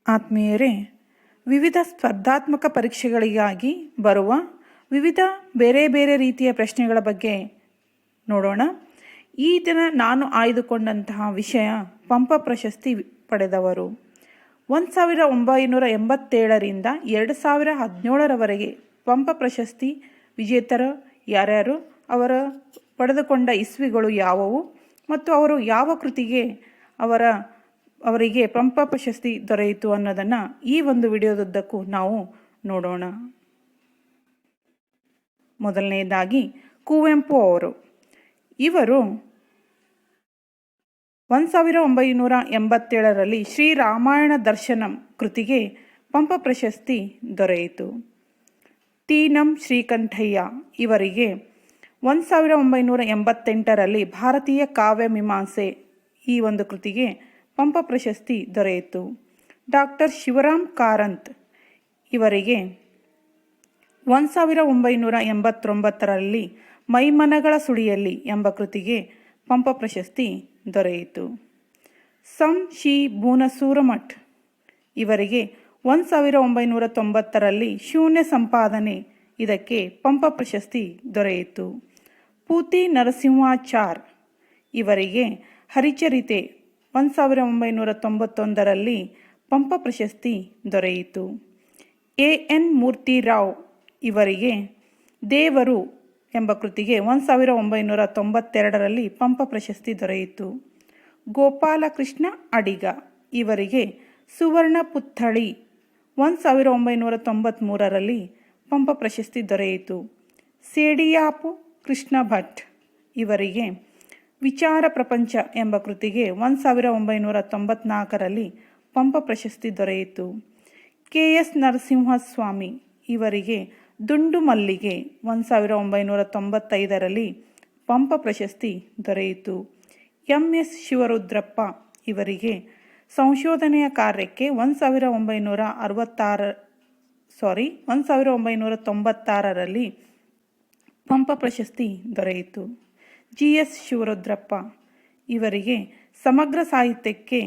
ಆತ್ಮೀಯರೇ, ವಿವಿಧ ಸ್ಪರ್ಧಾತ್ಮಕ ಪರೀಕ್ಷೆಗಳಿಗಾಗಿ ಬರುವ ವಿವಿಧ ಬೇರೆ ಬೇರೆ ರೀತಿಯ ಪ್ರಶ್ನೆಗಳ ಬಗ್ಗೆ ನೋಡೋಣ. ಈ ದಿನ ನಾನು ಆಯ್ದುಕೊಂಡಂತಹ ವಿಷಯ ಪಂಪ ಪ್ರಶಸ್ತಿ ಪಡೆದವರು. 1987ರಿಂದ 2017ರವರೆಗೆ ಪಂಪ ಪ್ರಶಸ್ತಿ ವಿಜೇತರು ಯಾರ್ಯಾರು, ಅವರ ಪಡೆದುಕೊಂಡ ಇಸ್ವಿಗಳು ಯಾವುವು ಮತ್ತು ಅವರು ಯಾವ ಕೃತಿಗೆ ಅವರಿಗೆ ಪಂಪ ಪ್ರಶಸ್ತಿ ದೊರೆಯಿತು ಅನ್ನೋದನ್ನು ಈ ಒಂದು ವಿಡಿಯೋದುದ್ದಕ್ಕೂ ನಾವು ನೋಡೋಣ. ಮೊದಲನೆಯದಾಗಿ ಕುವೆಂಪು ಅವರು. ಇವರು 1987ರಲ್ಲಿ ಶ್ರೀರಾಮಾಯಣ ದರ್ಶನಂ ಕೃತಿಗೆ ಪಂಪ ಪ್ರಶಸ್ತಿ ದೊರೆಯಿತು. ಟಿ. ನಂ. ಶ್ರೀಕಂಠಯ್ಯ ಇವರಿಗೆ 1988ರಲ್ಲಿ ಭಾರತೀಯ ಕಾವ್ಯ ಮೀಮಾಂಸೆ ಈ ಒಂದು ಕೃತಿಗೆ ಪಂಪ ಪ್ರಶಸ್ತಿ ದೊರೆಯಿತು. ಡಾಕ್ಟರ್ ಶಿವರಾಮ್ ಕಾರಂತ್ ಇವರಿಗೆ 1989ರಲ್ಲಿ ಮೈಮನಗಳ ಸುಳಿಯಲ್ಲಿ ಎಂಬ ಕೃತಿಗೆ ಪಂಪ ಪ್ರಶಸ್ತಿ ದೊರೆಯಿತು. ಸಂ. ಶಿ. ಬೂನಸೂರಮಠ್ ಇವರಿಗೆ 1990ರಲ್ಲಿ ಶೂನ್ಯ ಸಂಪಾದನೆ ಇದಕ್ಕೆ ಪಂಪ ಪ್ರಶಸ್ತಿ ದೊರೆಯಿತು. ಪೂತಿ ನರಸಿಂಹಾಚಾರ್ ಇವರಿಗೆ ಹರಿಚರಿತೆ 1991ರಲ್ಲಿ ಪಂಪ ಪ್ರಶಸ್ತಿ ದೊರೆಯಿತು. ಎ. ಎನ್. ಮೂರ್ತಿರಾವ್ ಇವರಿಗೆ ದೇವರು ಎಂಬ ಕೃತಿಗೆ 1992ರಲ್ಲಿ ಪಂಪ ಪ್ರಶಸ್ತಿ ದೊರೆಯಿತು. ಗೋಪಾಲಕೃಷ್ಣ ಅಡಿಗ ಇವರಿಗೆ ಸುವರ್ಣ ಪುತ್ಥಳಿ 1993ರಲ್ಲಿ ಪಂಪ ಪ್ರಶಸ್ತಿ ದೊರೆಯಿತು. ಸೇಡಿಯಾಪು ಕೃಷ್ಣ ಭಟ್ ಇವರಿಗೆ ವಿಚಾರ ಪ್ರಪಂಚ ಎಂಬ ಕೃತಿಗೆ 1994ರಲ್ಲಿ ಪಂಪ ಪ್ರಶಸ್ತಿ ದೊರೆಯಿತು. ಕೆ. ಎಸ್. ನರಸಿಂಹಸ್ವಾಮಿ ಇವರಿಗೆ ದುಂಡು ಮಲ್ಲಿಗೆ 1995ರಲ್ಲಿ ಪಂಪ ಪ್ರಶಸ್ತಿ ದೊರೆಯಿತು. ಎಂ. ಎಸ್. ಶಿವರುದ್ರಪ್ಪ ಇವರಿಗೆ ಸಂಶೋಧನೆಯ ಕಾರ್ಯಕ್ಕೆ 1996ರಲ್ಲಿ ಪಂಪ ಪ್ರಶಸ್ತಿ ದೊರೆಯಿತು. ಜಿ. ಎಸ್. ಶಿವರುದ್ರಪ್ಪ ಇವರಿಗೆ ಸಮಗ್ರ ಸಾಹಿತ್ಯಕ್ಕೆ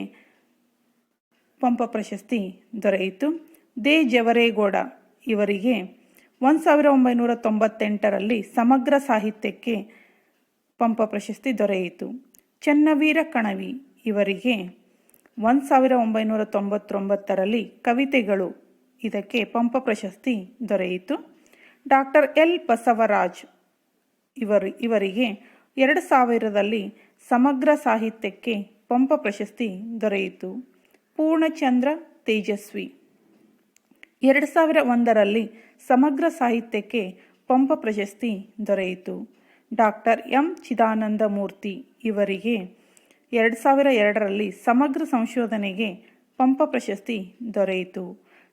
ಪಂಪ ಪ್ರಶಸ್ತಿ ದೊರೆಯಿತು. ದೇ. ಜವರೇಗೌಡ ಇವರಿಗೆ 1998ರಲ್ಲಿ ಸಮಗ್ರ ಸಾಹಿತ್ಯಕ್ಕೆ ಪಂಪ ಪ್ರಶಸ್ತಿ ದೊರೆಯಿತು. ಚನ್ನವೀರ ಕಣವಿ ಇವರಿಗೆ 1999ರಲ್ಲಿ ಕವಿತೆಗಳು ಇದಕ್ಕೆ ಪಂಪ ಪ್ರಶಸ್ತಿ ದೊರೆಯಿತು. Doctor L. ಬಸವರಾಜ್ ಇವರಿಗೆ 2000ರಲ್ಲಿ ಸಮಗ್ರ ಸಾಹಿತ್ಯಕ್ಕೆ ಪಂಪ ಪ್ರಶಸ್ತಿ ದೊರೆಯಿತು. ಪೂರ್ಣಚಂದ್ರ ತೇಜಸ್ವಿ 2001ರಲ್ಲಿ ಸಮಗ್ರ ಸಾಹಿತ್ಯಕ್ಕೆ ಪಂಪ ಪ್ರಶಸ್ತಿ ದೊರೆಯಿತು. Doctor M. ಚಿದಾನಂದ ಮೂರ್ತಿ ಇವರಿಗೆ 2002ರಲ್ಲಿ ಸಮಗ್ರ ಸಂಶೋಧನೆಗೆ ಪಂಪ ಪ್ರಶಸ್ತಿ ದೊರೆಯಿತು.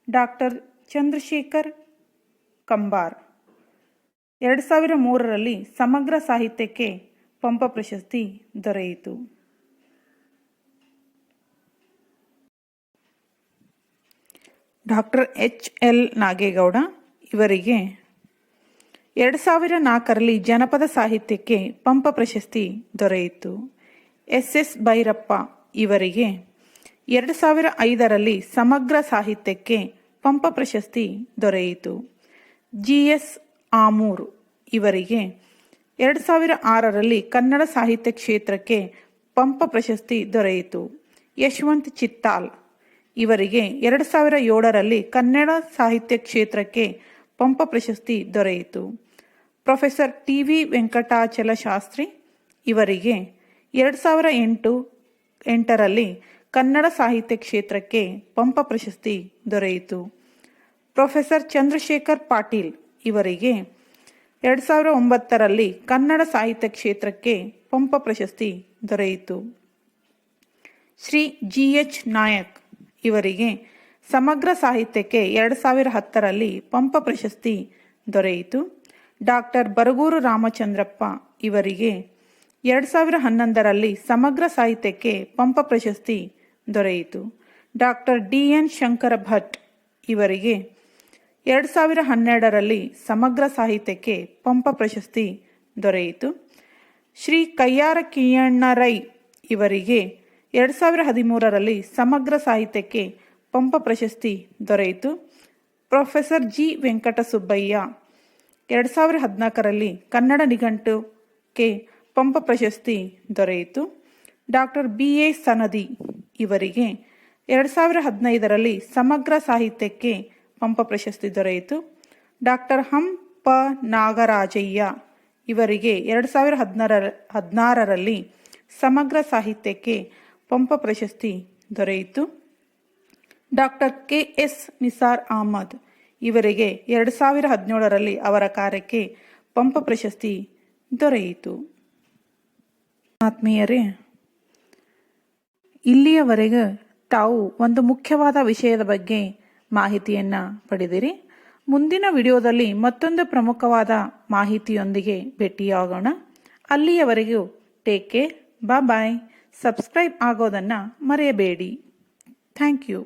ಡಾಕ್ಟರ್ ಚಂದ್ರಶೇಖರ್ ಕಂಬಾರ್ 2003ರಲ್ಲಿ ಸಮಗ್ರ ಸಾಹಿತ್ಯಕ್ಕೆ ಪಂಪ ಪ್ರಶಸ್ತಿ ದೊರೆಯಿತು. Doctor H. ಎಲ್. ನಾಗೇಗೌಡ ಇವರಿಗೆ 2004ರಲ್ಲಿ ಜನಪದ ಸಾಹಿತ್ಯಕ್ಕೆ ಪಂಪ ಪ್ರಶಸ್ತಿ ದೊರೆಯಿತು. ಎಸ್. ಎಸ್. ಭೈರಪ್ಪ ಇವರಿಗೆ 2005ರಲ್ಲಿ ಸಮಗ್ರ ಸಾಹಿತ್ಯಕ್ಕೆ ಪಂಪ ಪ್ರಶಸ್ತಿ ದೊರೆಯಿತು. ಜಿ. ಎಸ್. ಆಮೂರ್ ಇವರಿಗೆ 2006ರಲ್ಲಿ ಕನ್ನಡ ಸಾಹಿತ್ಯ ಕ್ಷೇತ್ರಕ್ಕೆ ಪಂಪ ಪ್ರಶಸ್ತಿ ದೊರೆಯಿತು. ಯಶವಂತ್ ಚಿತ್ತಾಲ್ ಇವರಿಗೆ 2007ರಲ್ಲಿ ಕನ್ನಡ ಸಾಹಿತ್ಯ ಕ್ಷೇತ್ರಕ್ಕೆ ಪಂಪ ಪ್ರಶಸ್ತಿ ದೊರೆಯಿತು. Professor T. V. Venkatachala Shastri ಇವರಿಗೆ 2008ರಲ್ಲಿ ಕನ್ನಡ ಸಾಹಿತ್ಯ ಕ್ಷೇತ್ರಕ್ಕೆ ಪಂಪ ಪ್ರಶಸ್ತಿ ದೊರೆಯಿತು. ಪ್ರೊಫೆಸರ್ ಚಂದ್ರಶೇಖರ್ ಪಾಟೀಲ್ ಇವರಿಗೆ 2009ರಲ್ಲಿ ಕನ್ನಡ ಸಾಹಿತ್ಯ ಕ್ಷೇತ್ರಕ್ಕೆ ಪಂಪ ಪ್ರಶಸ್ತಿ ದೊರೆಯಿತು. ಶ್ರೀ ಜಿ. ಎಚ್. ನಾಯಕ್ ಇವರಿಗೆ ಸಮಗ್ರ ಸಾಹಿತ್ಯಕ್ಕೆ 2010ರಲ್ಲಿ ಪಂಪ ಪ್ರಶಸ್ತಿ ದೊರೆಯಿತು. ಡಾಕ್ಟರ್ ಬರಗೂರು ರಾಮಚಂದ್ರಪ್ಪ ಇವರಿಗೆ 2011ರಲ್ಲಿ ಸಮಗ್ರ ಸಾಹಿತ್ಯಕ್ಕೆ ಪಂಪ ಪ್ರಶಸ್ತಿ ದೊರೆಯಿತು. Doctor D. N. Shankara Bhat ಇವರಿಗೆ 2012ರಲ್ಲಿ ಸಮಗ್ರ ಸಾಹಿತ್ಯಕ್ಕೆ ಪಂಪ ಪ್ರಶಸ್ತಿ ದೊರೆಯಿತು. ಶ್ರೀ ಕಯ್ಯಾರ ಕಿಞ್ಞಣ್ಣ ರೈ ಇವರಿಗೆ 2013ರಲ್ಲಿ ಸಮಗ್ರ ಸಾಹಿತ್ಯಕ್ಕೆ ಪಂಪ ಪ್ರಶಸ್ತಿ ದೊರೆಯಿತು. ಪ್ರೊಫೆಸರ್ ಜಿ ವೆಂಕಟಸುಬ್ಬಯ್ಯ 2014ರಲ್ಲಿ ಕನ್ನಡ ನಿಘಂಟುಕ್ಕೆ ಪಂಪ ಪ್ರಶಸ್ತಿ ದೊರೆಯಿತು. ಡಾಕ್ಟರ್ BA ಸನದಿ ಇವರಿಗೆ 2015ರಲ್ಲಿ ಸಮಗ್ರ ಸಾಹಿತ್ಯಕ್ಕೆ ಪಂಪ ಪ್ರಶಸ್ತಿ ದೊರೆಯಿತು. ಡಾಕ್ಟರ್ ಹಂಪ ನಾಗರಾಜಯ್ಯ ಇವರಿಗೆ 2016ರಲ್ಲಿ ಸಮಗ್ರ ಸಾಹಿತ್ಯಕ್ಕೆ ಪಂಪ ಪ್ರಶಸ್ತಿ ದೊರೆಯಿತು. ಡಾಕ್ಟರ್ KS ನಿಸಾರ್ ಅಹಮದ್ ಇವರಿಗೆ 2017ರಲ್ಲಿ ಅವರ ಕಾರ್ಯಕ್ಕೆ ಪಂಪ ಪ್ರಶಸ್ತಿ ದೊರೆಯಿತು. ಆತ್ಮೀಯರೇ, ಇಲ್ಲಿಯವರೆಗೆ ತಾವು ಒಂದು ಮುಖ್ಯವಾದ ವಿಷಯದ ಬಗ್ಗೆ ಮಾಹಿತಿಯನ್ನು ಪಡೆದಿರಿ. ಮುಂದಿನ ವಿಡಿಯೋದಲ್ಲಿ ಮತ್ತೊಂದು ಪ್ರಮುಖವಾದ ಮಾಹಿತಿಯೊಂದಿಗೆ ಭೇಟಿಯಾಗೋಣ. ಅಲ್ಲಿಯವರೆಗೂ ಟೇಕ್ ಕೇರ್, ಬಾಯ್. ಸಬ್ಸ್ಕ್ರೈಬ್ ಆಗೋದನ್ನು ಮರೆಯಬೇಡಿ. Thank you.